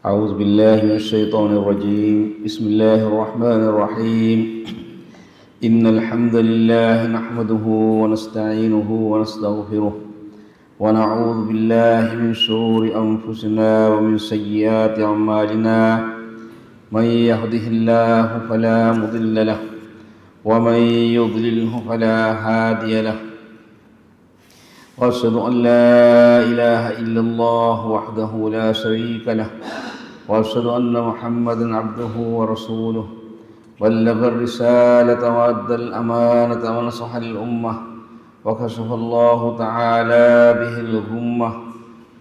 أعوذ بالله من الشيطان الرجيم. بسم الله الرحمن الرحيم. إن الحمد لله نحمده ونستعينه ونستغفره ونعوذ بالله من شرور أنفسنا ومن سيئات أعمالنا. من يهده الله فلا مضل له ومن يضلله فلا هادي له. وأشهد أن لا إله إلا الله وحده لا شريك له وأشهد أن محمدا عبده ورسوله. بلغ الرسالة وأدى الأمانة ونصح الأمة وكشف الله تعالى به الغمة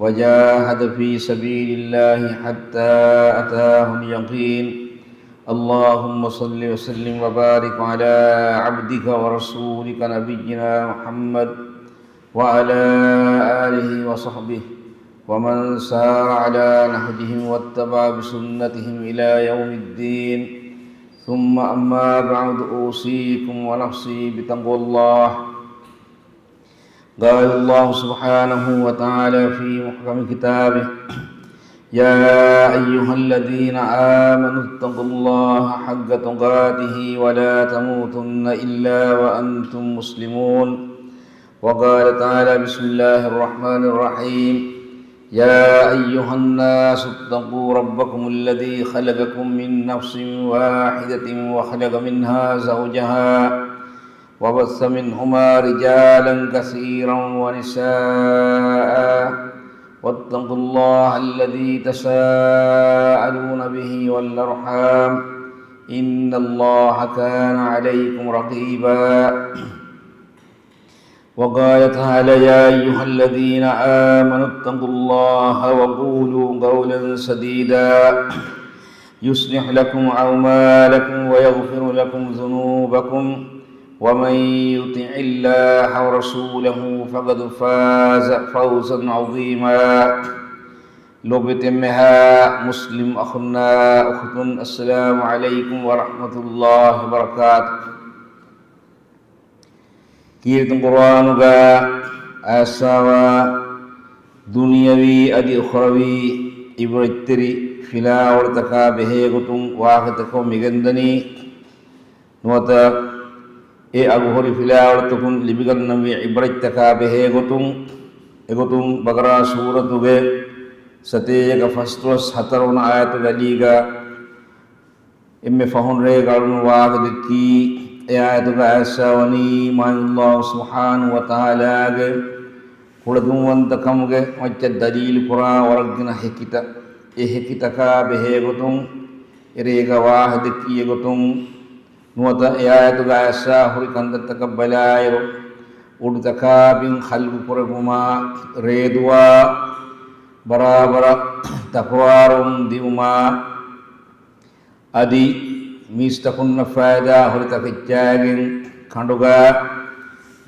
وجاهد في سبيل الله حتى أتاه اليقين. اللهم صل وسلم وبارك على عبدك ورسولك نبينا محمد وعلى آله وصحبه ومن سار على نهجهم واتبع بسنتهم إلى يوم الدين. ثم أما بعد، أوصيكم ونفسي بتقوى الله. قال الله سبحانه وتعالى في محكم كتابه: يا أيها الذين آمنوا اتقوا الله حق تقاته ولا تموتن إلا وأنتم مسلمون. وقال تعالى: بسم الله الرحمن الرحيم. يا أيها الناس اتقوا ربكم الذي خلقكم من نفس واحدة وخلق منها زوجها وبث منهما رجالا كثيرا ونساء واتقوا الله الذي تساءلون به والأرحام إن الله كان عليكم رقيبا. وقال تعالى: يا أيها الذين آمنوا اتقوا الله وقولوا قولا سديدا يصلح لكم أعمالكم ويغفر لكم ذنوبكم ومن يطع الله ورسوله فقد فاز فوزا عظيما. لبتمها مسلم أخنا أخت السلام عليكم ورحمة الله وبركاته. كيرتم قرآنك أسوا دنيوي أدي أخروي إبرتري فلا ورتكا بهيغتم واختكم مغندني نوتا أغهر فلا ورتكم لبغنمي إبرتكا بهيغتم إغتم بقرا سورة ستيك فستوس حترون آيات غليغا إمي فهن ريغارون واختكي ayat asawani Allah subhanahu wa ta'ala ge kuladumwanta kamge macca dalil qura waragna hekita ka behe gotum erega wahid kiye gotum nuwata ayat asa huri kanda takabbalayro udtaka bin khalqu quraguma redwa barabara takwarum diuma adi mistakun fayda horita kecagin kanduga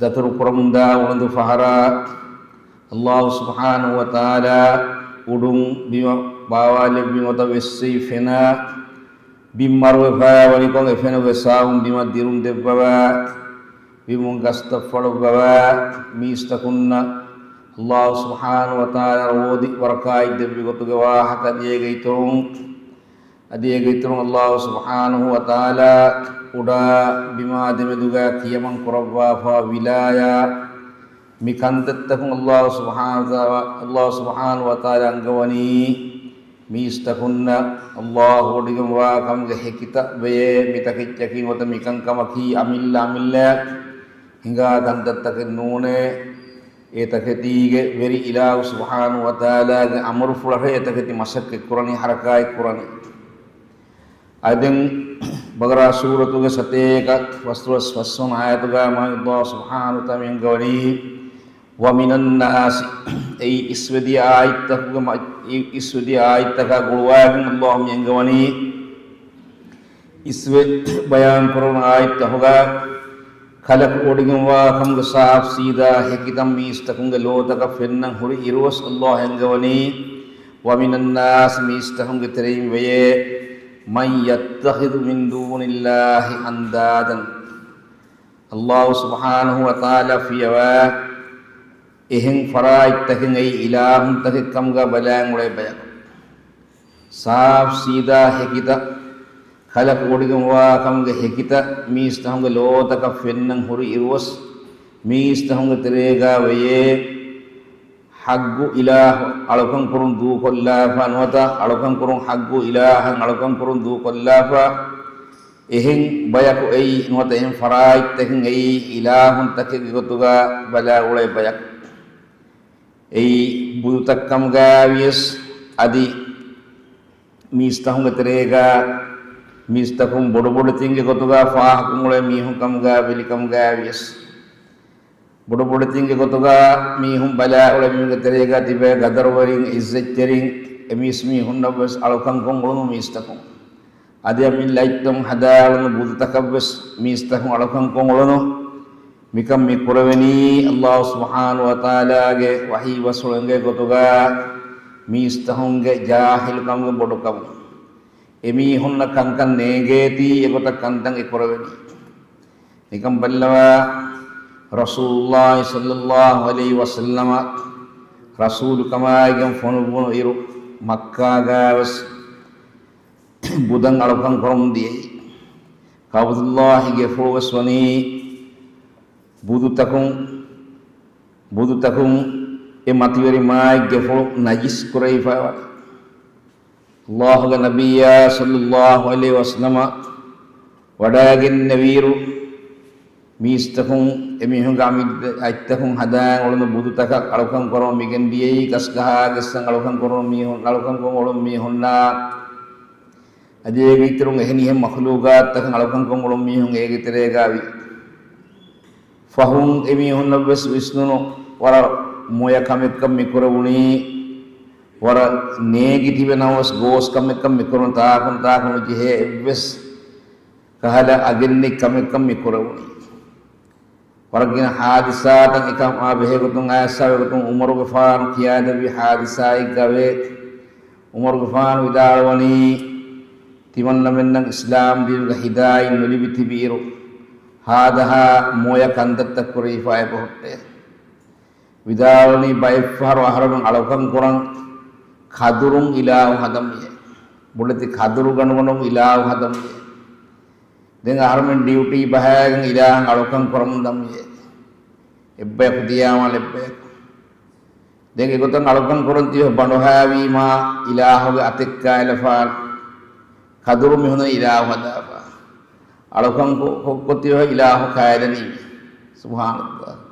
datur puramunda undu fahara Allah subhanahu wa ta'ala udung bima bawale bima tawessi fena bimarwe faya wani kong fena wesaum bima dirun debbawa bimun gastafal bawa mistakunna Allah subhanahu wa ta'ala wodi warkai debbi gotu gawa hakadiye gaitung adiyegitung Allah subhanahu wa ta'ala uda bima demeduga kiyamang kurabwa fa wilaya mikantattakum Allah subhanahu wa ta'ala angawani mistakunna Allah odigam wa kam ge hekita be mitakiccakin wata mikang kamaki amilla hingga kantattakin nune etaketiige veri ilahu subhanahu wa ta'ala ge amur fulahe etaketi masakke qurani harakai qurani adeng bagara suratu ga sateka waswas wasun ayatuga ma Allah subhanahu wa ta'ala mengawani wa minan nas ay iswadi ayataga iswadi ayataga gulwahin Allah mengawani iswe bayan corona ayataga khalaq odigam wa kam ga saaf sida hekitam mistakunga lotaka fennang huri irwas Allah mengawani wa minan nas mistakunga terim waye man yattakhidhu min dunillahi andadan Allah subhanahu wa ta'ala fiyawa eheng farai takengai ilahum takikam ga balang mulai bayak साफ सीधा हेकिता खलक ओडिगम वा कमगे हेकिता मीस्ता हमगे लोता का फेन्नंग हुरी इरुवस मीस्ता हमगे तेरेगा वये हग्गु इलाह अलकं कुरुं दू कोल्लाफा नोता अलकं कुरुं हग्गु इलाह अलकं कुरुं दू कोल्लाफा ehin bayak ei nota ehin farait tehin ei ilahun takke gotuga bala ulai bayak ei budutakam gawies adi mistahum terega mistahum bodo-bodo tinggi gotuga fah kumulai mihum kam gawili kam gawies bodo-bodo tinggi gotuga mihum bala ulai mihum terega tiba gadar waring izzat jaring emis mihum nabas alukang kongulung mistahum Ada min laitum hadalan budutakabus mistahum alakang kongolono mikam mikuraveni Allah subhanahu wa ta'ala ge wahi wasulenge gotuga mistahum ge jahil kam ge bodokam emi hunna kankan negeti egota kantang ikuraveni mikam ballawa Rasulullah sallallahu alaihi wasallam rasul kama gam fonu iru Makkah gawas budang alakang korom diye kabudullah ge fowaswani budu takum e matiwari mai ge fo najis kurai fa Allah ga nabiyya sallallahu alaihi wasallam wadagin nabiru mistakum emi hungamid aittakum hadan olon budu takak alakang korom migen diye kaskaha gesang alakang korom mi hon alakang korom mi honna Aje gitirung ehni hem makhlukat tak ngalakan kongolom mihung ege teregawi fahum emi honabes wisnuno wara moya kamekam mikurawuni wara negi tibe nawas gos kamekam mikurun taakun jihe ebbes kahala agenni kamekam mikurawuni wara gina hadisa tang ikam abehe gutung asa gutung Umar Ghafan kiyada bi hadisa igawe Umar Ghafan widalwani timanna mennang Islam dinuga hidayah nulibiti biru hadaha moya kandatta kurifai bohotte vidalani baifar waharun alakang kurang khadurung ilahu hadamye bulati khaduru ganunung ilahu hadamye denga harmen duty bahang ilahu alakang kurang damye ebbe kudiyama lebbe denga gotang alakang kurang tiyo bandohawi ma ilahu ge atikka elafar khaduru mihuna ilahu hadafa alakang kotiyo ilahu khairani subhanallah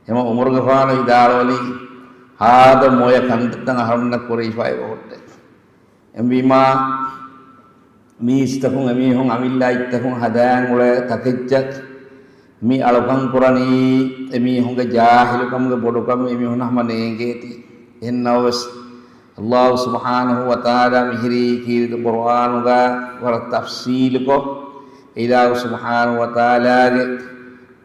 hema Umar Ghafan idalwali hada moya kandang harna kurifai botte embima mi istahung emi hong amilla ittahung hadang ule takijjak mi alakang kurani emi hong ge jahil kam ge bodokam emi hona manengeti ennawas Allah subhanahu wa ta'ala mihri kiri Quran ga war tafsil ko ila subhanahu wa ta'ala ge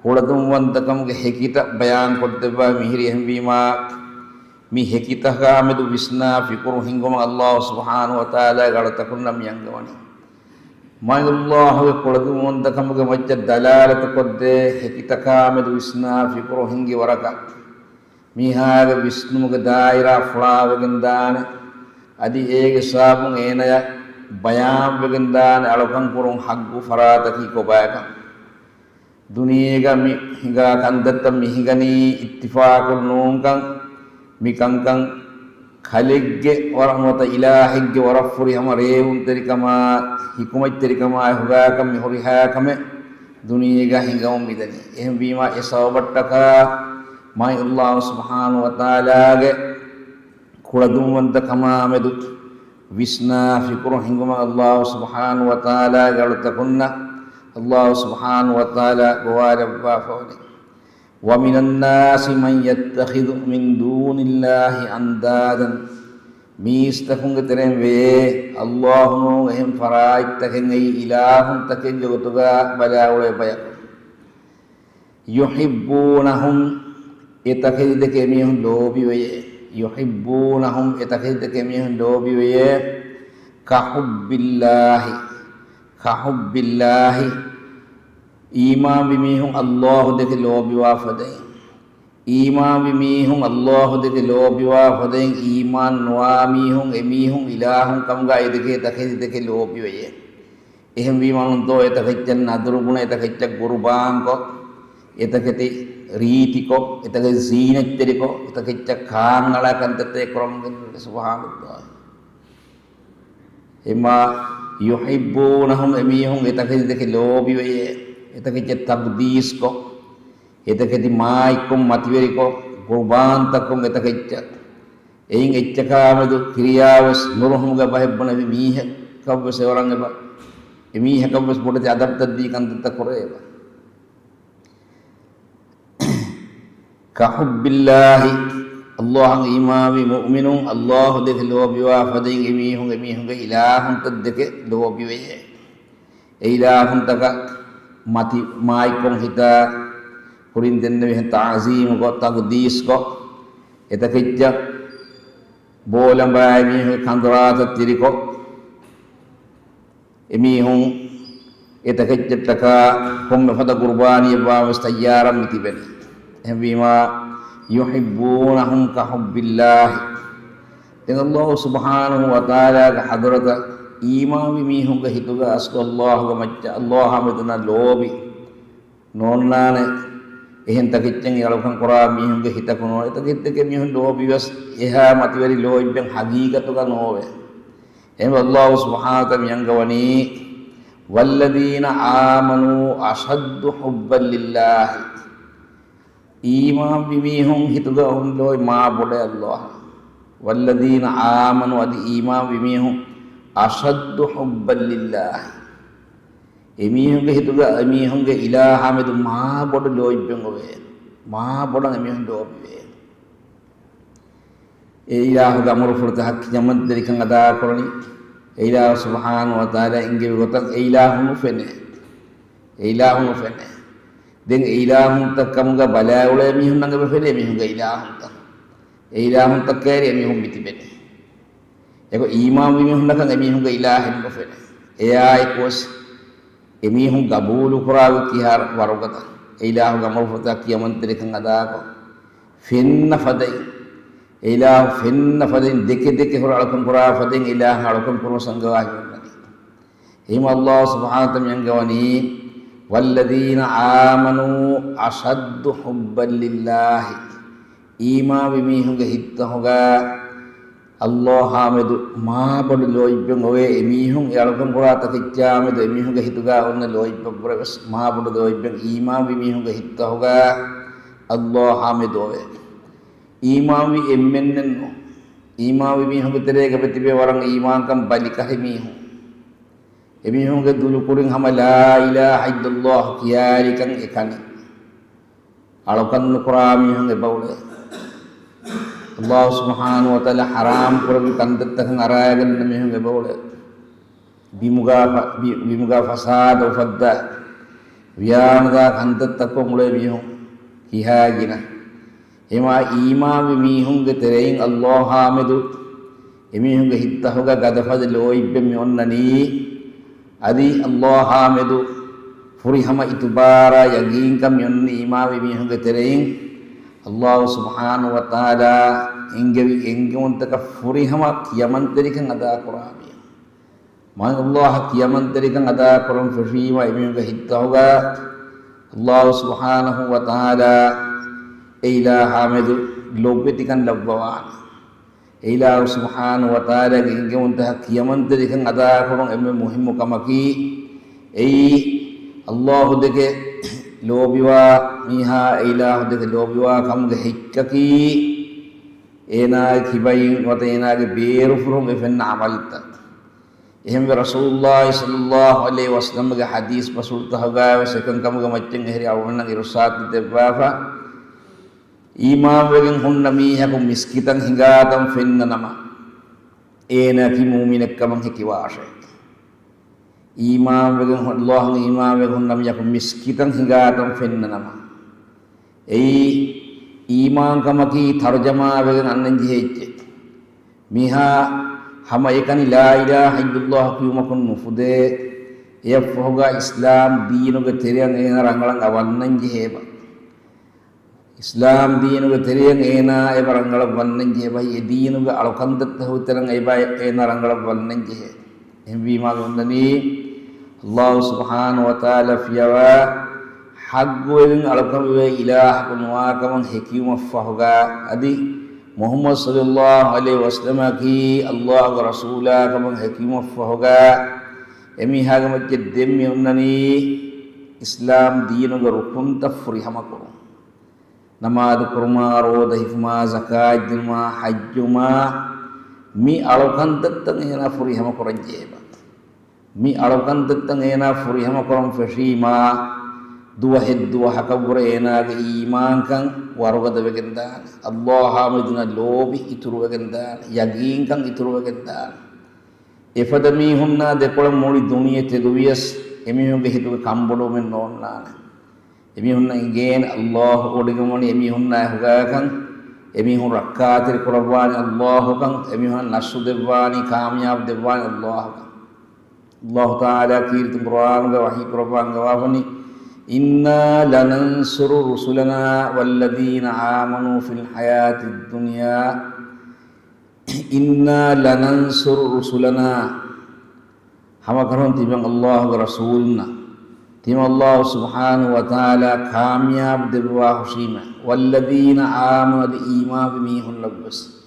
kodum wantakam ge hekita bayan koddeba mihri hembima mi hekita ga amedu visna fikru hingom Allah subhanahu wa ta'ala ga takunna miyangawani ma Allah ge kodum wantakam ge majja dalalat kodde hekita ga amedu visna fikru hingi waraka mihaga Vishnu ga daira fula vegendan adi ege sabung enaya bayam vegendan alakang kurung haggu farata ki ko bayaka duniya mi hinga kandatta mihigani ittifaqul nungkang mikangkang khaligge warahmata ilahigge warafuri hamare unterikama hikumat terikama huga kam horiha kame duniya ga hinga umidani ehm bima esawattaka mai Allah subhanahu wa ta'ala ge kuladum wanta kama medu visna fikru hinguma Allah subhanahu wa ta'ala galutakunna Allah subhanahu wa ta'ala gawara fawni wa minan nasi man yattakhidhu min dunillahi andadan mistakhung terembe Allahnu ehm farait takengai ilahun taken jogotuga balaule bayak yuhibbunahum etakhid kemihun lobi weye yuhibbunahum etakhid kemihun lobi weye kahubbillahi iman bimihun Allah deke lobi wafadai ඊමාන් විමීහුන් අල්ලාහ් දෙක ලෝබිවා හොදෙන් ඊමාන් නොආමීහුන් එමීහුන් ඉලාහුන් කම්ගා දෙකේ තකේ දෙකේ ලෝබිවේ එහෙම වීමනුන් තෝ එතකෙච්චන් අදුරුගුණ එතකෙච්ච ගුරුබාංකො එතකෙති රීතිකො එතක සීනෙච්චරිකො එතකෙච්ච කාංගලා කන්තතේ ක්‍රමගෙන සුබ්හානල්ලාහ් එමා යුහිබ්බූනහුම් එමීහුන් එතකෙති දෙකේ ලෝබිවේ එතකෙච්ච තබ්දීස්කො එතකෙති මායිකොම් මතිවරිකො ගුරුබාන්තකොම් එතකෙච්ච එයින් එච්චකාමදු ක්‍රියාවස් නුරුහුම්ග බහෙබ්බන මීහ කව්වස වරංග එමීහ කව්වස් පොඩති අදප්තද්දී කන්තත කොරේව කහුබ්බිල්ලාහි අල්ලාහ් ඊමාවි මුමිනුන් අල්ලාහ් දෙක ලෝබිවා ෆදින් එමීහුන් ඉලාහුන් තද්දක ලෝබිවේ ඒ ඉලාහුන් තක මති මායිකොම් හිතා කුරින් දෙන්න වෙහ තාසීම කො තක්දීස් කො එතකෙච්ච බෝලඹයි මිහ කන්දරාත තිරිකො එමීහුන් එතකෙච්ච තක කොම්ම ෆද කුර්බානිය බවස් තයාරම් මිතිබෙන එවීමා යුහිබ්බූනහුම් කහුබ්බිල්ලාහ් එන අල්ලාහ් සුබ්හානහු වතාලා ගේ හදරත ඊමාන් මිහුන් ගේ හිතුග අස්වල්ලාහ් ගේ මච්ච අල්ලාහ් මෙතන ලෝබි නොන්නානේ එහෙන් තකිච්චෙන් යලකන් කරා මිහුන්ගේ හිතකුණෝ එතකෙත් මිහුන් ලෝබිවස් එහා මතිවරි ලෝයිබ්බෙන් හගීකතුක නොවේ එහෙම අල්ලාහ් සුබ්හානහු තාලා යංගවනි වල්ලදීන ආමනු අෂද්දු හුබ්බන් ලිල්ලාහ් ඊමාන් විමිහුන් හිතුග උන් ලෝයි මා බොඩ අල්ලාහ් වල්ලදීන ආමනු අදි ඊමාන් විමිහුන් අෂද්දු හුබ්බන් ලිල්ලාහ් එමීහුන්ගේ හිතුග එමීහුන්ගේ ඉලාහා මෙදු මා බොඩ ලෝයිබ්බෙන් ඔවේ මා බොඩ එමීහුන් ලෝබිවේ ඒ ඉලාහු ගමරු ෆුරත හක් යමන් දෙරිකන් අදා කරණි ඒ ඉලාහ් සුබ්හානහු වතාලා ඉංගේ ගොත ඒ ඉලාහුන් ෆෙනේ දෙන් ඒ ඉලාහුන් තකමුග බලාවල එමීහුන් නංග බෙෆෙනේ එමීහුන්ගේ ඉලාහුන් ත ඒ ඉලාහුන් තකේරි එමීහුන් මිතිබෙනේ ඒක ඊමාන් විමීහුන් නකන් එමීහුන්ගේ ඉලාහෙන් බෙෆෙනේ එයා එක්වස් එමීහුන් ගබූලු කරාව කියාර වරගත ඉලාහ් ගමල් ෆතා කියමන් දෙකන් අදාක ෆින්න ෆදයි ඉලාහ් ෆින්න ෆදින් දෙක හොර අලකම් කරා ෆදින් ඉලාහ් අලකම් කරන සංගවාහි වන්නි එහෙම අල්ලාහ් සුබ්හානහු තාලා යංගවනි වල්ලදීන ආමනු අෂද්දු හුබ්බන් ලිල්ලාහ් ඊමා විමීහුන්ගේ හිත හොගා අල්ලාහ් මෙදු මා බඩ ලෝයිබ්බෙන් ඔවේ එමීහුන් යලකම් කරා තකිච්චා මෙදු එමීහුන්ගේ හිතුගා ඔන්න ලෝයිබ්බ පුරවස් මා බඩ ලෝයිබ්බෙන් ඊමා විමීහුන්ගේ හිත හොගා අල්ලාහ් මෙදු ඔවේ ඊමාන් වි එම්මෙන්නෝ ඊමා විමීහුන්ගේ තරේක ප්‍රතිබේ වරන් ඊමාන්කම් බලිකහි මීහුන් එමීහුන්ගේ දුලු කුරින් හම ලා ඉලාහා ඉල්ලල්ලාහ් කියාරිකන් එකනි අලකන් කරා මීහුන්ගේ බවුලේ අල්ලාහ් සුබ්හානහු වතාලා හරාම් කරපු කන්දත්තකන් අරායගෙන මෙහෙම බවල බිමුගා ෆසාද උෆද්ද වියානදා කන්දත්තක මුලේ මිහුන් කියාගෙන එමා ඊමාන් මිහුන්ගේ තරෙන් අල්ලාහ් හාමදු එමිහුන්ගේ හිත හොග ගදෆද ලෝයිබ්බ මෙොන්නනි අදි අල්ලාහ් හාමදු ෆුරිහම ඉතුබාරා යගීන් කම් යොන්න ඊමාන් මිහුන්ගේ තරෙන් අල්ලාහ් සුබ්හානහු වතාලා එංගෙවන්තක ෆුරිහම කියමන් දෙරිකන් අදා කරාමිය මම අල්ලාහ් කියමන් දෙරිකන් අදා කරන් ෆරීම එමිහුන්ගේ හිත හොග අල්ලාහ් සුබ්හානහු වතාලා ඉලාහ් හාමදු ලොබ්බෙතිකන් ලබ්බවාන ඉලාහ් සුබ්හානහු වතාලා එංගෙවන්තක කියමන් දෙරිකන් අදා කරන් එමෙ මුහිම්ම කමකි ඒ අල්ලාහ් දෙකේ ලෝබිවා මිහා ඉලාහ් දෙක ලෝබිවා කම්ගේ හික්කකි එනා කිබයි වත එනාගේ බේරු ෆුරුම් එෆෙන් අමල්ත එහෙම රසූලුල්ලාහි සල්ලල්ලාහු අලයිහි වසල්ලම්ගේ හදීස් පසුල් තහගාව සකන් කම්ගේ මච්චෙන් එහරි අවුන්නගේ රුසාත් දෙබ්බාෆා ඊමාන් වගෙන් හොන්න මීහකු මිස්කිතන් හිඟාතම් ෆෙන්න නම එනා කි මුමිනෙක්කම හිකිවාෂේ ඊමාන් වගෙන් අල්ලාහ් ඊමාන් වගෙන් හොන්න මීහකු මිස්කිතන් හිඟාතම් ෆෙන්න නම ඒ ईमान कमकी तर्जमा वेगन अन्नन जिहेच्चे मिहा हम एकनी ला इलाहा इल्लल्लाह कियुमकुन मुफुदे यफोगा इस्लाम दीनुगे तेरियन एना रंगलंग अवन्नन जिहेबा Islam diinuga teriyang ena e barangala bannan je bai e diinuga alkandatta hutarang e bai ena rangala bannan je embi magundani Allah subhanahu wa ta'ala fiyawa haggoen alkamwe ilah kunwa kaman hikima fahuga adi Muhammad sallallahu alaihi wasallam ki Allah wa rasula kaman hikima fahuga emi hagama jeddemi unnani Islam diinuga rukun tafri hamakuru Namad kurma roda hifma zakat dilma hajjuma mi alokan tattang ena furi hama koran jeba mi alokan tattang ena furi hama koran fashima dua hakabur ena ge iman kan waroga de begendan Allah hamiduna lobi ituru begendan yagin kan ituru begendan efadami hunna de kolam moli duniya te duwias emi hunge hitu kambodo men nonna emi hunna igen Allah odigumoni emi hunna hugakan emi hun rakkatir qur'ani Allah kan emi hun nasu devani kamyab devani Allah kan Allah taala kirtu qur'an ga wahi qur'an ga wafani inna lanansuru rusulana walladheena amanu fil hayatid dunya inna lanansuru rusulana hama karon tibang Allah ga rasulna Tim Allah subhanahu wa ta'ala kamyab dewa husima walladheena amanu iman bimihun labbas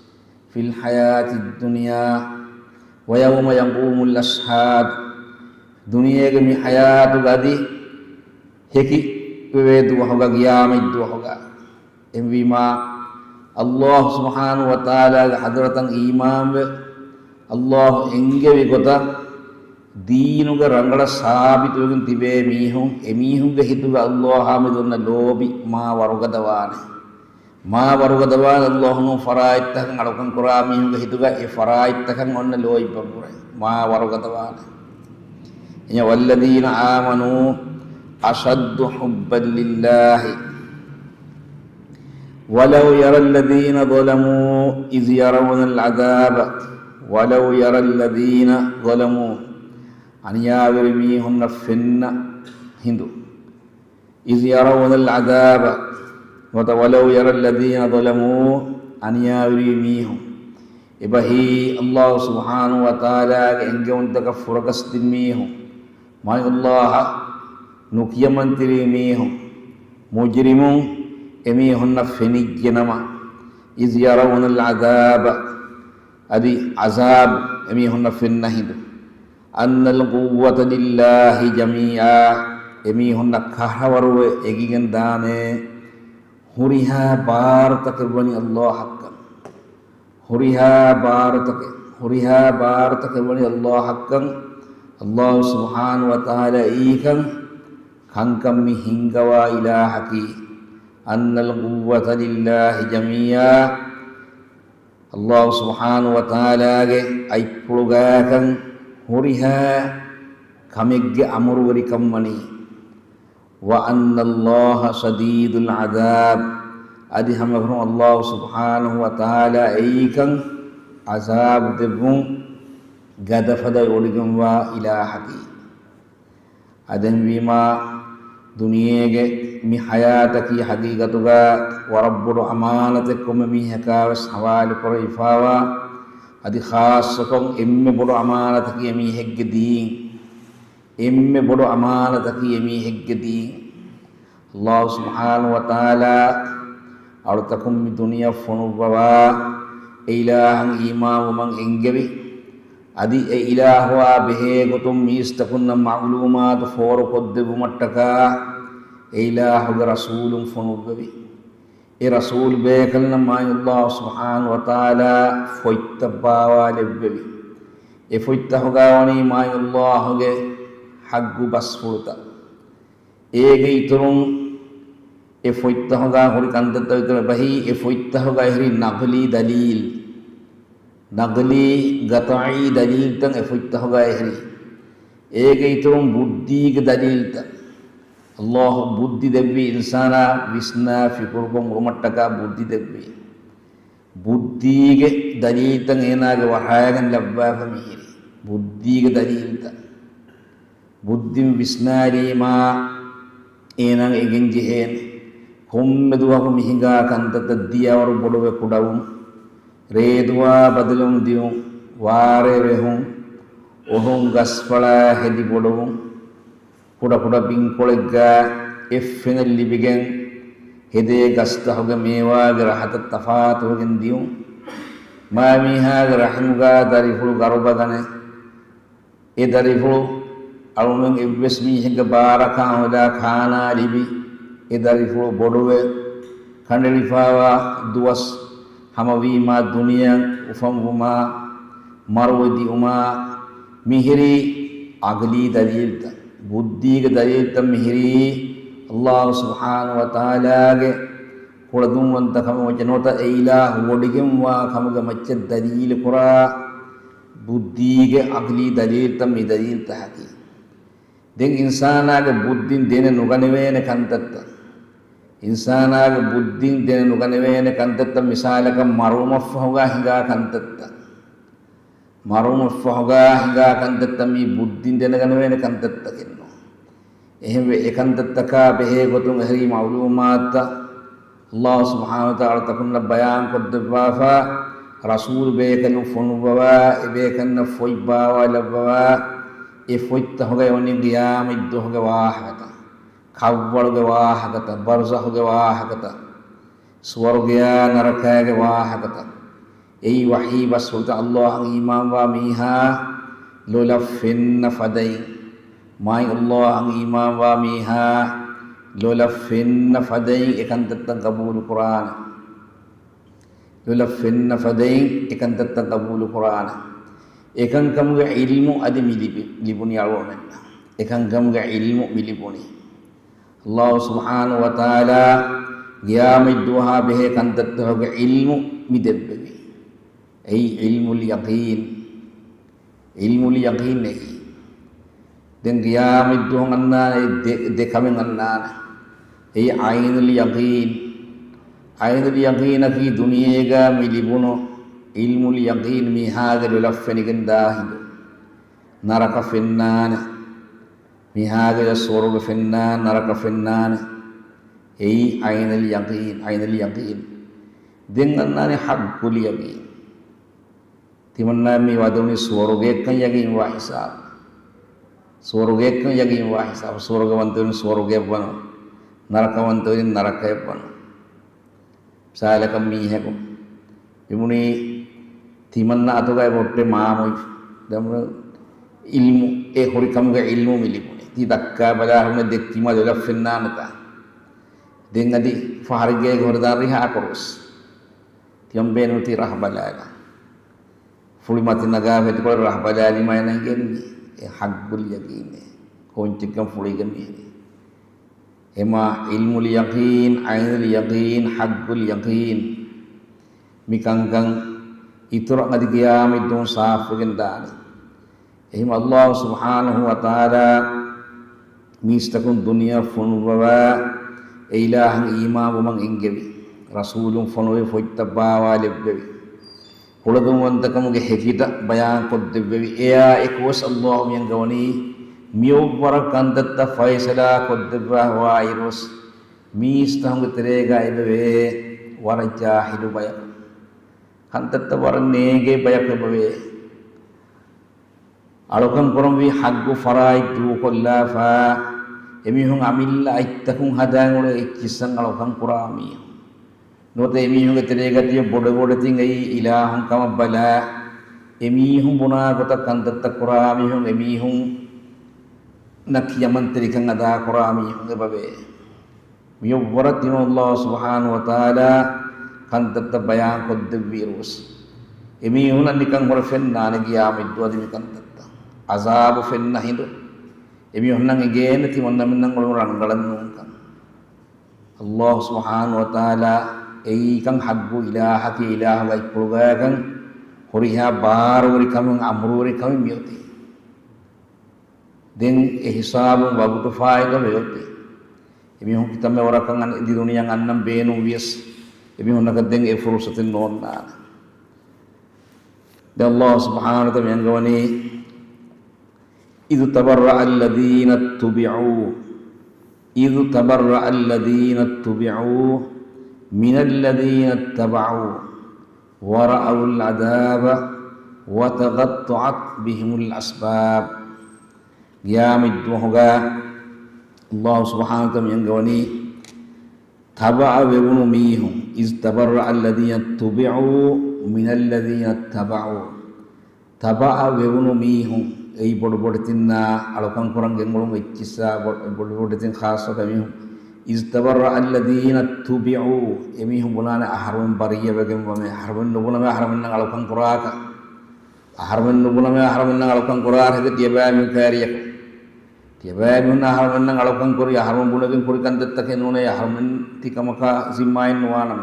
fil hayatid dunya wa yawma yaqumul ashhad dunya ge mi hayatu gadi heki wedu hoga qiyamah du hoga emvima Allah subhanahu wa ta'ala ge hadratan iman be Allah enge we gota Diinuga rangala saabitugen tibe mihun emihunge hituga Allah hamidunna lobi ma warugadawane Allah nu faraid takan alukan qura mihunge hituga e faraid takan onna loy babure ma warugadawane ya walladheena amanu ashaddu hubban lillahi walau yara alladheena zalamu iz yarawna al'adaba walau yara alladheena zalamu Aniyaviri mihunna finna hindu iz yarawna al'adaba wa walau yara alladheena zalamu aniyaviri mihun ibahi Allah subhanahu wa ta'ala enge undaka furagas dimihun ma Allah nukiyamantiri mihun mujrimun emihunna finijjanama iz yarawna al'adaba adi azab emihunna finna hindu annal quwwata lillahi jami'a emi honna kahwaru egigen dane huriha bharatake bani Allah hakkan huriha bharatake bani Allah hakkan Allah subhanahu wa ta'ala ikan kankam mi hingawa ilahaki annal quwwata lillahi jami'a Allah subhanahu wa ta'ala ge aipulugakan huriha kamegge amurwari kammani wa anna Allah shadidul adab adi hamagru Allah subhanahu wa ta'ala eikan azab debun gadafada oligum wa ilahaki adan bima duniyege mi hayataki haqiqatuga wa rabbul amanatakum mi hakawas hawal quraifawa adi khasakon emme bodo amanataki emi heggedin emme bodo amanataki emi heggedin Allah subhanahu wa ta'ala artakum mi dunya fonu bawa ilahan imam man engebi adi e ilahwa behe gotum mistakunna ma'lumat for koddebu mattaka e ilahu rasulun fonu gabi e rasul bekalna ma Allah subhanahu wa ta'ala foittabawa lebbebi e foitta hogawani ma Allah ge haggu basfulta ege iturun e foitta hoga hori kandatta itur bahi e foitta hoga hiri naqli dalil naqli qat'i dalil tan e foitta hoga hiri ege iturun buddhi ge dalil tan Allah buddhi devvi insana visna fikurkum rumattaka buddhi devvi buddhi ge dalil tan ena ge wahagan labba famiri buddhi ge dalil tan buddhim visnari ma ena ge genji hen hummeduwa mihinga kantata diyawaru boduwe kudawum reduwa badalum dium ware rehum ohum gaspala hedi bodum kuda kuda bingkolegga effenelli bigen hede gasta hoga mewa gerahata tafat hogen dium mamiha gerahuga dari hulu garuba gane e dari hulu aluneng ibesmi hingga baraka hoda khana libi e dari hulu boduwe kandelifawa duas hamawima dunia ufamhuma marwadi uma mihiri agli dalilta buddhi ke dalilta mihiri Allah subhanahu wa ta'ala ke kuladum wanta kamu janota ilah wodigem wa kamu ga macce dalil qura buddhi ke agli dalilta mi dalilta haki den insana ke buddhin dene nuganewene kantatta insana ke buddhin dene nuganewene kantatta misalaka marumaf hoga hinga kantatta marumaf hoga hinga kantatta mi buddhin dene ganewene kantatta kenno ehme ekantatta ka behe gotung hari ma'lumat Allah subhanahu wa ta'ala takunna bayan kodbafa rasul be kanu fonu bawa be kanna foiba wala bawa e foitta hoga yoni qiyam iddu hoga wahata khawwal ge wahata barzakh ge wahata swargya naraka ge wahata ei wahi basulta Allah imam wa miha lulaffin fadai mai Allah ang imam wa miha lulaffin fadai ikan tatang kabul Quran lulaffin fadai ikan tatang kabul Quran ikan kamu ga ilmu adi milipuni awamen ikan kamu ga ilmu milipuni Allah subhanahu wa ta'ala qiyamid duha bihe kan tatang ga ilmu midebbi ay ilmul yaqin nei den qiyamid duha anna de kamen anna ay ainul yaqin ki dunia ga milibuno ilmul yaqin mi haga laffani gandahido naraka finnana mi haga swarga finnan naraka finnana ay ainul yaqin den anna haqqul yaqin timanna mi waduni swarga kan yaqin wa hisab swarga kan yaqin wa hisab swarga wantun swarga bano naraka wantun naraka bano salaka mi heko imuni timanna atoga botte maamoy damra ilmu e hori kamuga ilmu milipuni ti dakka badarne dektima dela fennanata dengadi faharge gordari ha koros tiambenu ti rahbalala fulimati naga vet ko rahbalali mayna ngeni e haqqul yaqin koncikam fuligan mi ema ilmul yaqin ainul yaqin haqqul yaqin mikanggang itura ngadi qiyamid dun safu gendani ehim Allah subhanahu wa ta'ala mistakun dunia funu bawa ilah imam mang ingebi rasulun funu foitta bawa lebbi kuladum wanta kamu ge hekita bayan koddebi ya ekwas Allah yang gawani miyo barakan tatta faisala koddeba wa irus mistahum terega ibe waraja hidu bayak kantatta warnege bayak bawe alokan korombi haggu farai du kollafa emi hung amilla ittakun hadangule ikkisan alokan kurami note emi hung terega tiye bodo tingai ilahun kama bala emi hung buna kota kantatta kurami hung emi hung nakyaman terikan ada kurami hung bawe miyo waratino Allah subhanahu wa ta'ala kan tetap bayang kod virus emi hunan nikang morfenna ne qiyamid do adi kan tetap azab fenna hindu emi hunan igen ti monna menang rangalan nungkan Allah subhanahu wa ta'ala ei kang haggu ilaha ki ilaha wa ipulga kang horiha baruri kamung amruri kami mioti den ihsabun babu faida mioti emi hon kita me ora kang di dunia ngannam benu wies emi hon nakadeng e furusatin nonna dan Allah subhanahu wa ta'ala yang gawani idh tabarra'a alladhina tubi'u إذ تبرأ الذين اتبعوا من الذين اتبعوا ورأوا العذاب وتقطعت بهم الأسباب. قيامت وهجا الله سبحانه وتعالى ينقوني تبع بغنميهم إذ تبرأ الذين اتبعوا من الذين اتبعوا تبع بغنميهم أي بدبرتنا على كان قران جملهم إتشا بدبرتين خاصة بميهم إذ تبرأ الذين اتبعوا يميهم بنانا أحرم برية بجم وما أحرم نبونا ما أحرمنا على كان قراك أحرم نبونا ما أحرمنا على كان قرار هذا تيابا من كاريك تيابا من أحرمنا على كان قرية أحرم بونا كن قري كان تتكلمون يا أحرم تكمكا زماين وانا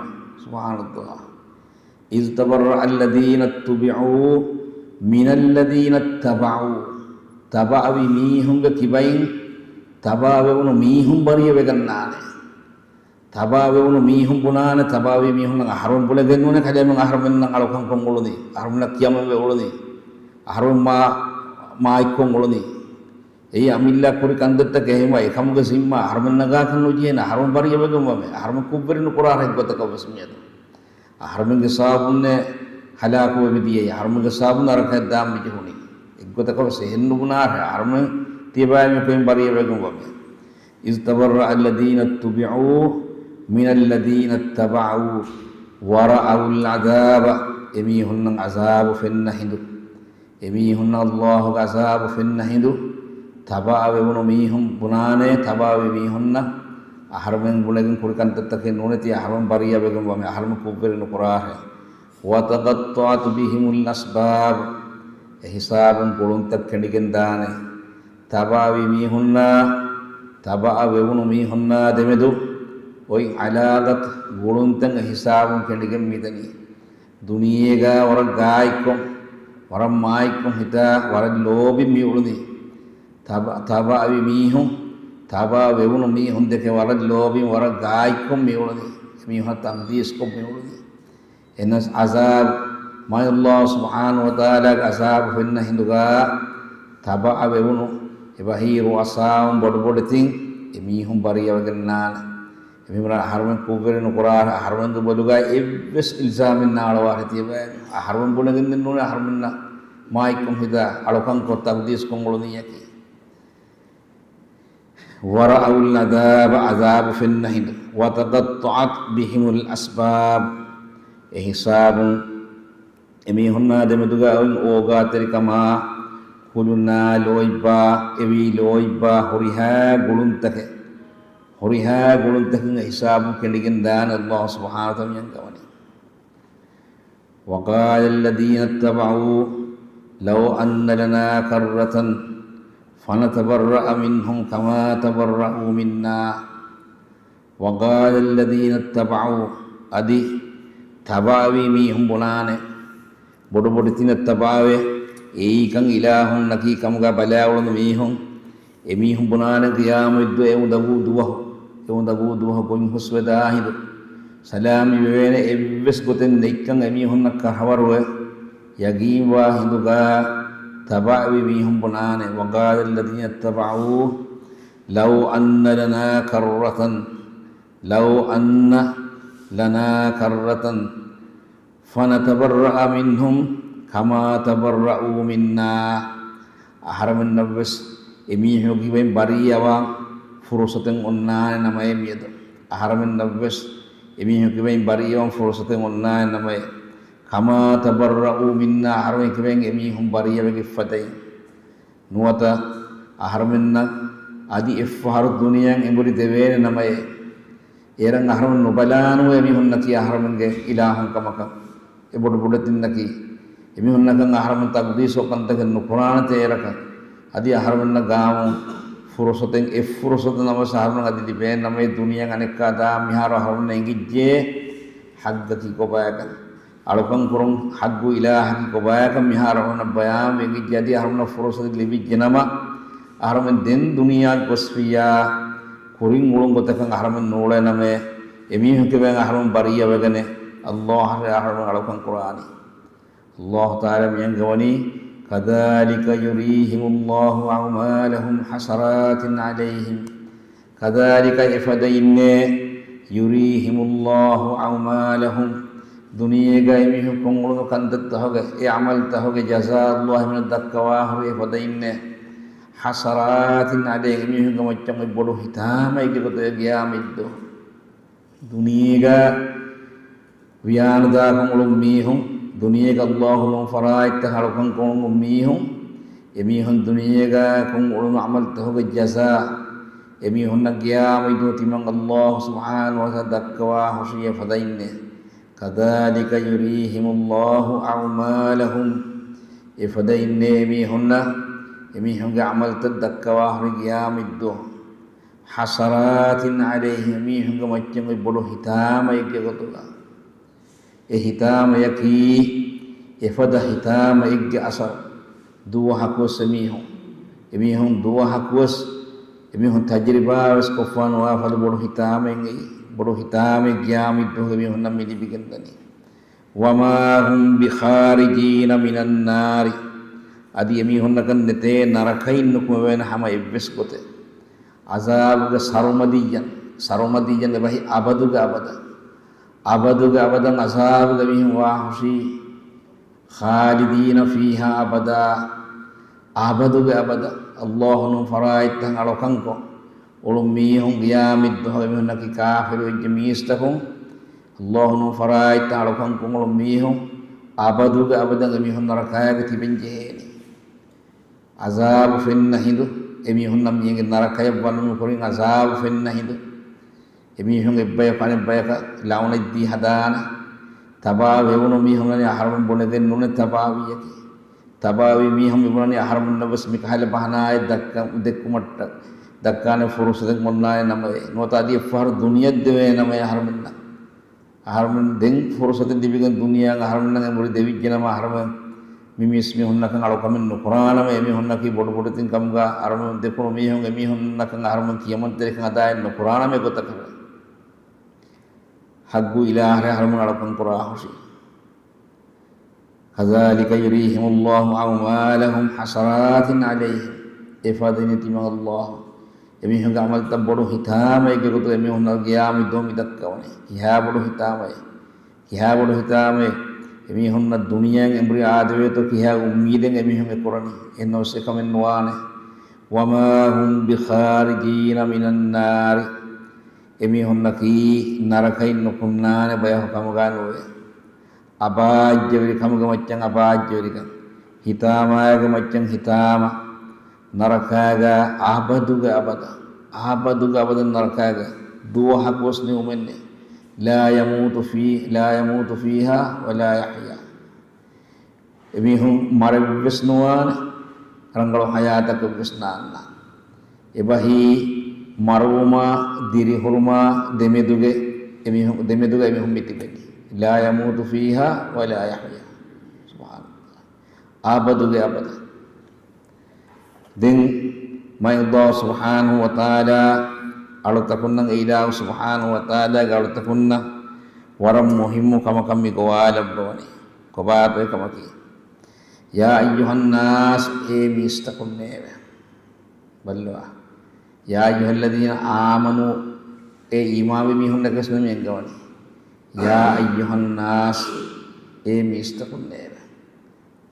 سبحان الله. إذ تبرأ الذين اتبعوا من الذين اتبعوا تبع بميهم كبين تبع بونو ميهم بريه بغنانه تبع بونو ميهم بنانه تبع بميهم نغ حرم بوله گنونه خدي من حرم نغ علو كان كونغولني حرم نغ كيام بولني حرم ما ايكونغولني اي اميلا كوري كندت كهما يخمغ سيما حرم نغا كنو جينا حرم بريه بگم حرم كوبرن قرار هيبت كبسميد حرم گسابونه هلاكو بديه حرم گسابون ركه دام بجوني اگت كبس هنو بنار حرم تبعي مكين بريه بگم إذ تبرأ الذين اتبعوا من الذين اتبعوا ورأوا العذاب إميهن عذاب في النهد إميهن الله عذاب في النهد تبع بونو ميهم بنانه تبع بميهن أحرمن بولگن كوركان تتكين نونتي أحرم بريه بگم ومن أحرم كوبرن قرار وتقطعت بهم الأسباب حساب بولن تكنيگن دانه تبع بميهن تبع بونو ميهن دمدو وي علاقت غولنتن حساب كنيگن ميدني دنيا ور گايكم ور مايكم هتا ور لوبي ميولني تبع بميهم تبع بونو ميهن دك ور لوبي ور گايكم ميولني ميهن تمديسكم ميولني انس عذاب ما الله سبحانه وتعالى عذاب فين هندغا تبع بونو Ibahiru asam bodoh-bodoh emihum bariya wagenana emihumra harman kuberin ukurar harman tu bodoga ibis ilzamin na alawar tiba harman boleh gini nuna harman na maikum hida alokan kota budis kongoloniya ki wara'ul adab azab fin nahid wa taqatta'at bihimul asbab ihsabun emihunna demeduga oga terikama kuluna loiba ewi loiba horiha guluntake nga hisabu kendigen dan Allah subhanahu wa ta'ala yang kawani wa qala alladhina ittaba'u law anna lana karratan fanatabarra'a minhum kama tabarra'u minna wa qala alladhina ittaba'u adi tabawi mihum bunane bodo-bodo tina tabawe Ikan ilahun naki kamuga balawun mihun emihun bunana qiyamud dagu duwa kun huswadahid salami bevene ebbes goten neikkan emihun nakka hawarwe yagim wahiduga tabawi mihun bunane wa qala alladhina ittaba'u law anna lana karratan fanatabarra'a minhum kama tabarra'u minna ahramin nabes emihu giben bariyawa furusaten onnane namaye miedo ahramin nabes emihu giben bariyawa furusaten onnane namaye kama tabarra'u minna ahramin giben emihu bariyawa gifatai nuwata ahramin na adi ifhar duniyang emburi devene namaye erang ahramin nubalanu emihun naki ahramin ge ilahun kamaka ebodo-bodotin naki emihun nakang ahraman taqdiso kantagan nukurana teraka adi ahraman na gamu furusaten furusaten nama saharna adi diben nama dunia ngane kada miharo ahraman na ingije hagga ki kobayakan alukang kurung haggu ilah ki kobayakan miharo na bayam ingije adi ahraman na furusaten libi jenama ahraman den dunia gosfiya kuring mulung gotakang ahraman nule name emihun kebeng ahraman bariya bagane Allah ahraman alukang Qur'ani Allah Ta'ala menyangkawani kadzalika yurihimullahu a'malahum hasaratin alaihim كذلك إفدين يريهم الله أعمالهم دنيا جايمهم كونغلو كندت هوجة عمل تهوجة جزاء الله من الدكواه إفدين حسرات عليهم يهم كم يبلو هتام يجيبوا تيجيام يدو دنيا ويان دا كونغلو ميهم دنيا الله لهم فرايت تهاركم كونغلو ميهم يميهم دنيا كونغلو عمل تهوجة جزاء يميهم نجيام يدو تيمان الله سبحانه وتعالى دكواه شيء فدين كذلك يريهم الله أعمالهم إفدين يميهم عمل تدكواه رجيام الدو حسرات عليه يميهم مجمع بلو هتام يجيغتولا هتام يكي إفد هتام يجي أسر دو حكوس يميهم دو حكوس يميهم تجربة وسكفان وافد بلو هتام يجي بڑو ہتام گیام دوگمی ہن ملی بگندنی وما هم بخارجین من النار ادی یمی ہن کنتے نرکین نکم وین ہم ایبس کوتے عذاب سرمدیجن بہی ابدگ ابدا عذاب گمی واہشی خالدین فیہا ابدا اللہ نو فرائت علوکن کو ولميهم قيام الدهر منك كافر وجميستكم الله نفرايت تعلقكم ولميهم أبدا ميهم نركايا تبنجهين عذاب في النهد ميهم نميين نركايا بوانم كورين عذاب في النهد ميهم إبايا فان إبايا لاون الدي هدانا تباوي ونميهم لن يحرم بندن نون تباوي ميهم يبنون يحرم النبس مكحل بحناي دكمت دكانة فرصة منا نماي نوتادي فار دنيا دوي نماي هرمن دين فرصة دبيعن دنيا هرمن نمبر دبي جنما هرمن ميميسمي هننا كان على كمن نقرآن ما يمي هننا كي بڑ تين كمغا هرمن دكتور ميهم يمي هننا كان هرمن كيامن تريك ناداي نقرآن ما يقطع كذا حقو إله هرمن على كم قرآن كذلك يريهم الله أعمالهم حسرات عليهم إفادني تيمان الله يميهم عمل تبرو هتام يجيكو يميهم نرجيام يدوم يدكوني كيها برو هتام يميهم الدنيا يمري عادوي تو كيها أميدن يميهم يقرني إنه سكم النوان وما هم بخارجين من النار يميهم نكي نركين نكنان بياه كمغانوي أباج جوري كمغمچن أباج جوري كم هتاما يغمچن هتاما نركاغا أبدوغا أبدا نركاغا دو حق وسني ومني لا يموت فيها ولا يحيا إبيهم مرب بسنوان رنگلو حياتك بسنانا إبهي مروما ديري حرما دمدوغا إبيهم متبني لا يموت فيها ولا يحيا سبحان الله أبدا then my Allah subhanahu wa ta'ala alutakunna ilahu subhanahu wa ta'ala galutakunna waram muhimmu kama kami gawalab bawani kobato kamaki ya ayyuhan nas mistakunne balwa ya ayyuhalladhina amanu imami mihun nagasna men gawani ya ayyuhan nas mistakunne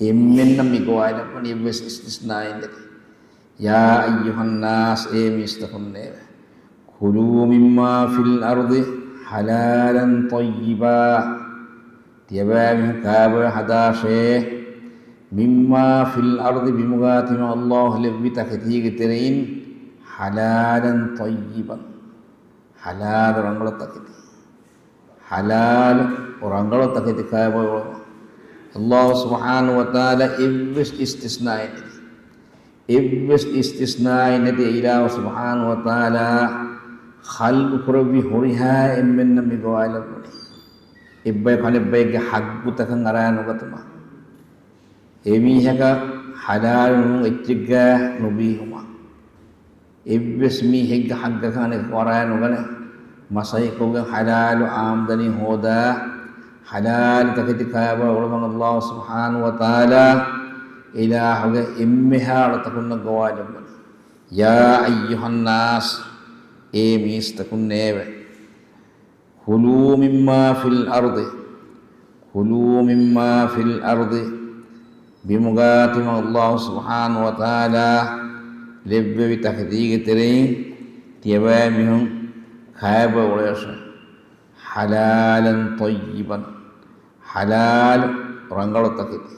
emmenna mi gawalab bani bes istisnainde يا أيها الناس مستقنّي كلوا مما في الأرض حلالا طيبا تيابهم كابر حداشي مما في الأرض بمغاتم الله لبي تكتيك ترين حلالا طيبا حلال رنگل تكتي حلال ورنگل تكتي كابر الله سبحانه وتعالى إبس استثناء إبس استثناء ندي إله سبحانه وتعالى خلق كربي هوريها إمن ميقوال إبّي خالي بيك حق تكن غران وقتما إمي هكا حلال إتجا نبيهما إبس مي هكا حق كان غران وقنا مسايكوغا حلال آمدني هودا حلال تكتكابا ولمن الله سبحانه وتعالى إلهك إمها لتكون قواجب يا أيها الناس ميستكنيب كلوا مما في الأرض كلوا مما في الأرض بمقاتم الله سبحانه وتعالى لب بتخديق ترين تيبامهم خيب وليس حلالا طيبا حلال رنغل تكتي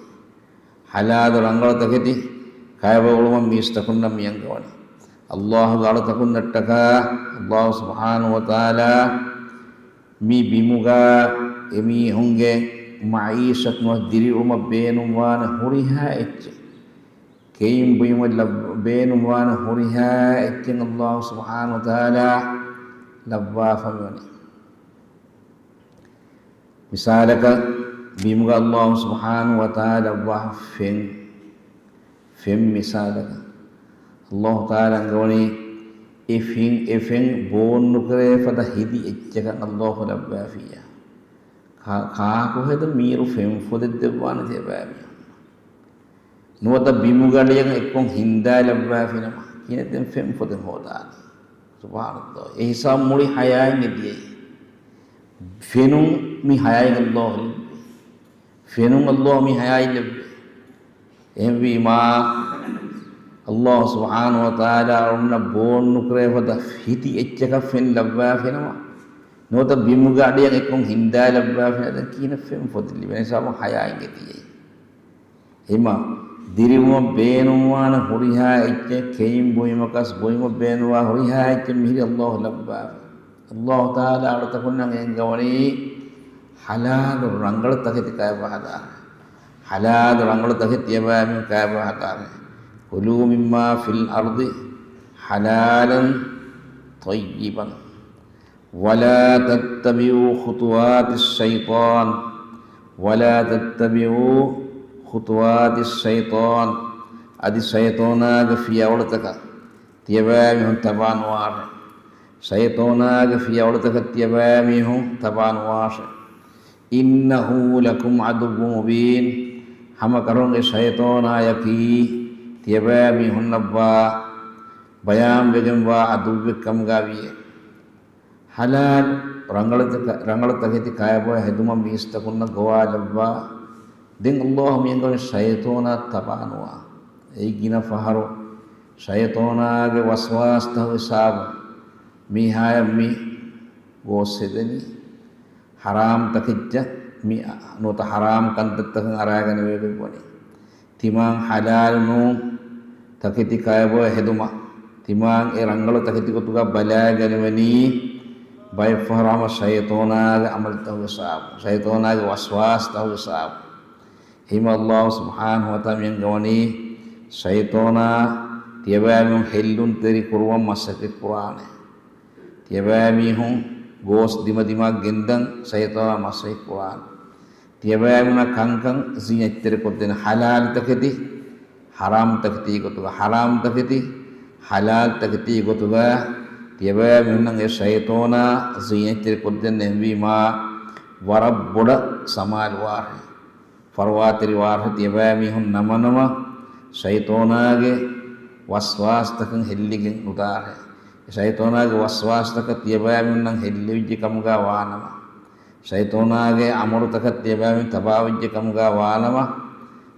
حلال رنغل تكتي خيب ولمن ميستكن ميانغواني الله قال تكن نتكا الله سبحانه وتعالى مي بمغا امي هونغي معيشة مهدري وما بين وانا هوريها اتش كيم بيوم بين وانا هوريها اتش الله سبحانه وتعالى لبا فموني مثالك بمغا الله سبحانه وتعالى فين مثالك الله تعالى قولي إفين بون نكري فدا هدي اتشك الله لبا فيها كاكو هذا ميرو فيم فود الدبان تبابي نوتا بيموغالي yang ekong hinda لبا فينا كينا تم فيم فود الهودا سبحان الله إحسان مولي حياة نديه فينو مي حياة الله فينو الله مي حياة لبي إنبي ما الله سبحانه وتعالى أرنا بون نكره فدا هدي اتشك فين لبا فينا نوتا بيموغادي yang ekong hinda لبا فينا كينا فيم فود لبي إنسان حياة نديه إما dirimu benuwana huriha icce keim boima kas boima benwa huriha icce mihri Allah labba Allah taala arta kunna ngawani halal rangal takit kaya bahada halal rangal takit yaba min kaya bahada kulu mimma fil ardi halalan tayyiban wala tattabi'u khutuwatis syaitan wala tattabi'u خطوات الشيطان ادي شيطانا في اولتك تيبامي هم تبان وار شيطانا في اولتك تيبامي هم تبان وار انه لكم عدو مبين هم كرون شيطانا يكي تيبامي هم نبا بيان بجم وا عدو كم غاوي حلال رنگلتك تي كايبو هدوما ميستكون غوا لبا دين الله مينغون شيطانا تبانوا اي گنا فهرو شيطانا गे वसवास तव साब मी हाय मी गोसेदनी हराम तकिज्ज मी नोत हराम कंत तक अरागन वेगे बोनी तिमांग हलाल नु तकिति कायबो हेदुमा तिमांग ए रंगलो तकिति को तुगा बलागन वनी बाय फहराम शैताना गे अमल तव साब शैताना गे वसवास तव साब hima Allah subhanahu wa ta'ala yang gawani syaitona tiabami hellun teri kurwan masakit Quran tiabami hum gos dima gendang syaitona masakit Quran tiabami na kangkang zinya teri koten halal taketi haram taketi gotuga haram taketi halal taketi gotuga tiabami nang syaitona zinya teri koten nembi ma warab boda samal war फरवातरी वार तियबामी हम नमनमा शैतानागे वसवास तक हेल्लिगे उतार है शैतानागे वसवास तक तियबामी नंग हेल्लिविज्ज कमगा वानमा शैतानागे अमर तक तियबामी तबाविज्ज कमगा वानमा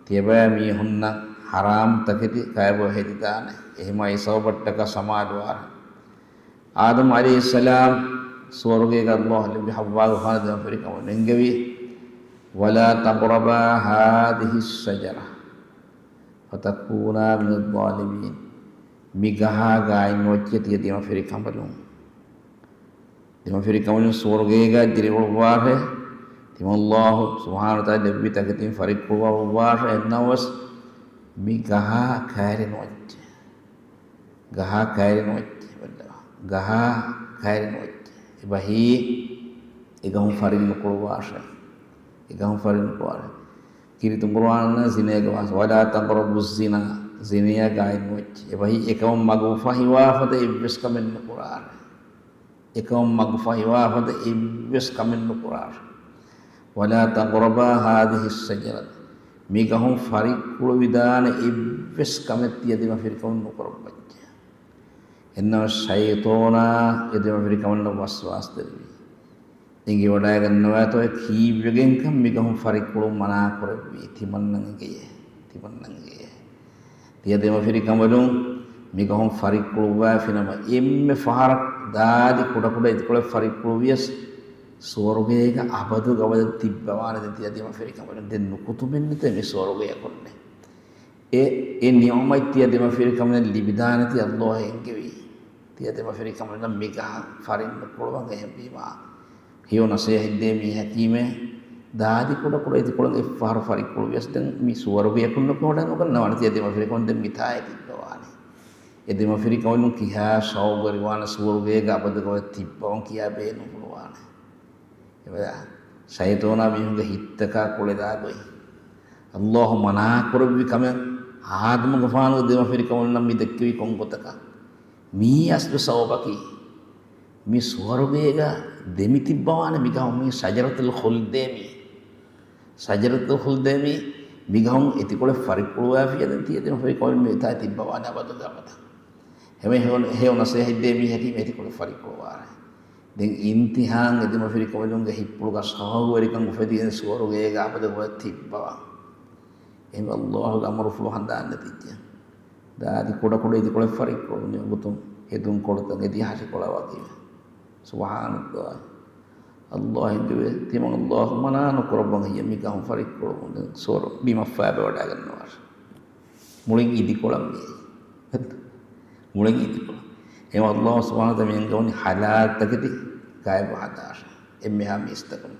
तियबामी हुन्न हराम तकति कायबो हेदिताने एहिमा इसोबट्टक समाज वार आदम अलैहिस्सलाम स्वर्गे का अल्लाह लिबि हव्वा खान फरिका नेंगवी ولا تقربا هذه الشجرة فتكونا من الظالمين ميغها غاي نوچت يدي ما فري كمبلون دي ما فري كمبلون سورغيغا ديري وار ہے تم الله سبحانه وتعالى نبي تكتين فريق وار ہے نوس ميغها خير نوچ غها خير نوچ غها خير نوچ بهي اگهم فريق نقوار ہے igam farin kuar kiri tumburan zina gawas wala taqrabu zina zinia gain moch ebahi ekam magfahi wa fata iblis kamen kurar ekam magfahi wa fata iblis kamen kurar wala taqraba hadhihi as-sajarat migahum farik kulu vidana iblis kamet yadi ma firkaun kurbaj එන්න ශෛතෝනා එදෙම පිරිකමන්න වස්වාස් දෙවි. ඉංගි වඩා ගන්නවා තෝ කීවගෙන් කම් මිගහුම් ෆරිකුළු මනා කරවි තිමන්නන්ගේ තිමන්නන්ගේ තියදෙම පිරිකමලුම් මිගහුම් ෆරිකුළු වා ෆිනම එම්මෙ ෆහරක් දාදි කුඩ කුඩ ඉදකොළ ෆරිකුළු වියස් ස්වර්ගයක අබදු ගවද තිබ්බවාන තියදෙම පිරිකමලුම් දෙන්න කුතුබෙන්න තෙමි ස්වර්ගය කොන්නේ ඒ නියමයි තියදෙම පිරිකමලුම් ලිබිදානති අල්ලාහ් එංගෙවි තියදෙම පිරිකමලුම් මිගහ ෆරින්න පුළුවන් එහෙම බීමා hiyo nasihat hiddemi hakime daadi kuda kuda itu kulang ifar farik kulu bias dan mi suara biya kun nak kuda nak nawan tiada ma firi kon dem mitai tibawani ede ma firi kon kiha sau beriwana suara biya ga pada kau tibawang kiha be nu kuluwana ya saya tu na mi hunga hitta ka kule da goi Allah mana kurbi kame adam gafan ede ma firi kon nam mi dekki kon kotaka mi asdu sawbaki mi suara biya ga demi tibbawani migahum mi sajaratul khuldemi migahum etikole farikulu afiya dan tiada farikul mi ta tibbawani abadu gamata heme heona se hiddemi hakim etikole farikulu wara den imtihan edema farikul lunga hippulu ga sahawu warikan ufedi suwaru ge ga abadu go tibbawa em Allah ga amru fulu handan natijja da di koda etikole farikulu ni butum edun kolta edi hasi kola wakiwa subhanallah Allah hinduwe timang Allah mana no korban hiya migahum farik ko sor bima faabe wada gannar muling idi kolam ni muling idi kolam em Allah subhanahu wa ta'ala ngawni halal takiti kay bahadar emme ha mistakun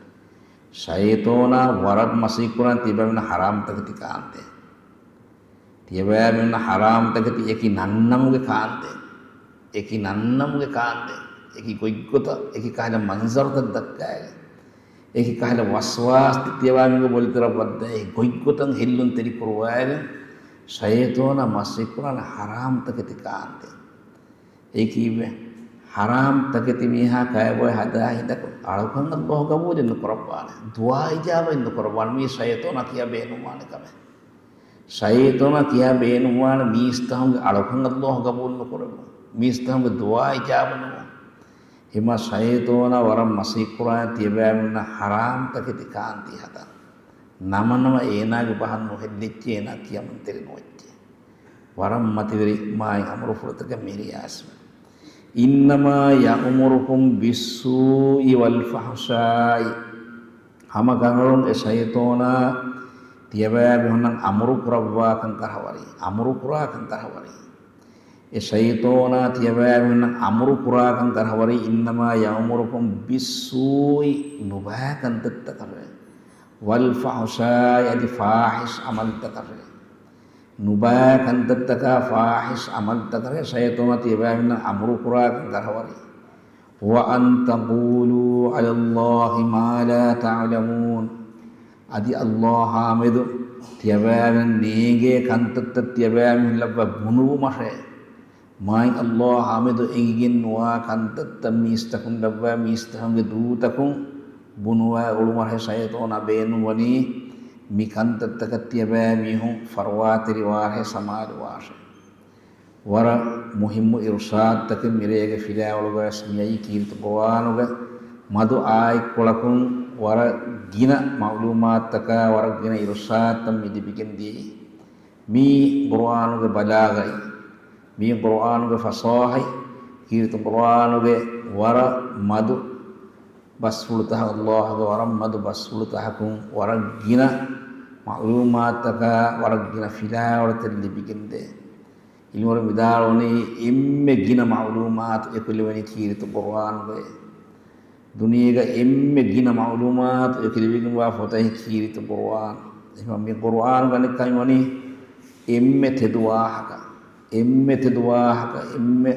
shaytona warad masikuran tiba min haram takiti kaante tiba min haram takiti eki nannam ge kaante eki goiggota eki kahla manzar tadakkai eki kahla waswas tiyawami boltera badda e goiggotan hellun teri kurwaga shaytona masikuna haram takati kaante eki haram takati miha kayboy hada hidak alukhan Allah gabuden korban dua ijaba indu korban mi shaytona kiya beenu mane kame shaytona kiya beenu mane mi istahum alukhan Allah gabun korban mi istahum dua ijaba hima shaytona waram masikura tiyabamna haram takiti kaanti hata nama eenage bahan no heddiche ena kiyamanteri nocche waram mativeri mai amru furutaka meri asma innama ya'murukum bis-su'i wal fahsha'i hama gangalon e shaytona tiyabamna amru kurawwa kan tarhawari e shaytona tiyabamna amru kurakan tarhawari innama ya'murukum bis-su'i nubakan tattakare wal fahsha'i adi fahish amal takare nubakan tattaka fahish amal takare shaytona tiyabamna amru kurakan tarhawari wa an taqulu 'ala Allahi ma la ta'lamun adi Allah hamidu tiyabamna nege kantatta tiyabamna labba bunu mashe mai Allah hamidu ingin wa kantatta mistakun dabba mistaham dutakun bunwa ulumar shaytona benu wani mi kantatta katiyaba mihum farwatiri warhe samad washe wara muhimmu irshad takin mirege filawluga smiyai kirtu bawanuga madu ay kolakun wara gina maklumat taka wara gina irshad tam midibikin di mi qur'anuga balagai mi qur'anuga fasahi kirtu qur'anuga wara madu basfulutah Allah ga wara madu basfulutahkum wara gina maklumat taka wara gina filawluga libikin de ilmur midaloni imme gina maklumat ekulwani kirtu qur'anuga duniya imme gina maklumat ekilibigin wa fotai kirtu qur'an imam mi qur'an gani kaimani imme teduahaka imme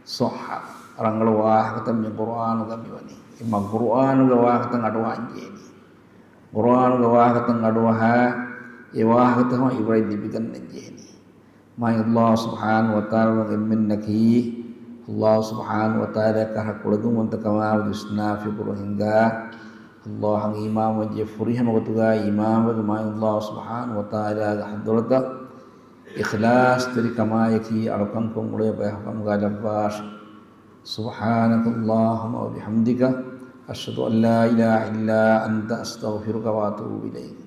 soha rangal wahaka mi qur'an gami wani imam qur'an ga wahaka ngadu anjeni qur'an ga wahaka ngadu ha e wahaka ma ibrahim dibikan anjeni mai Allah subhanahu wa ta'ala minnaki Allah subhanahu wa ta'ala kahakuludu muntakama wisna fi hingga Allah ang imam wajib furih magutuga imam bagaimana Allah subhanahu wa ta'ala hadrata ikhlas dari kamayaki alakam kumule bahakam galabas subhanakallahumma wa bihamdika asyhadu an la ilaha illa anta astaghfiruka wa atubu ilaik.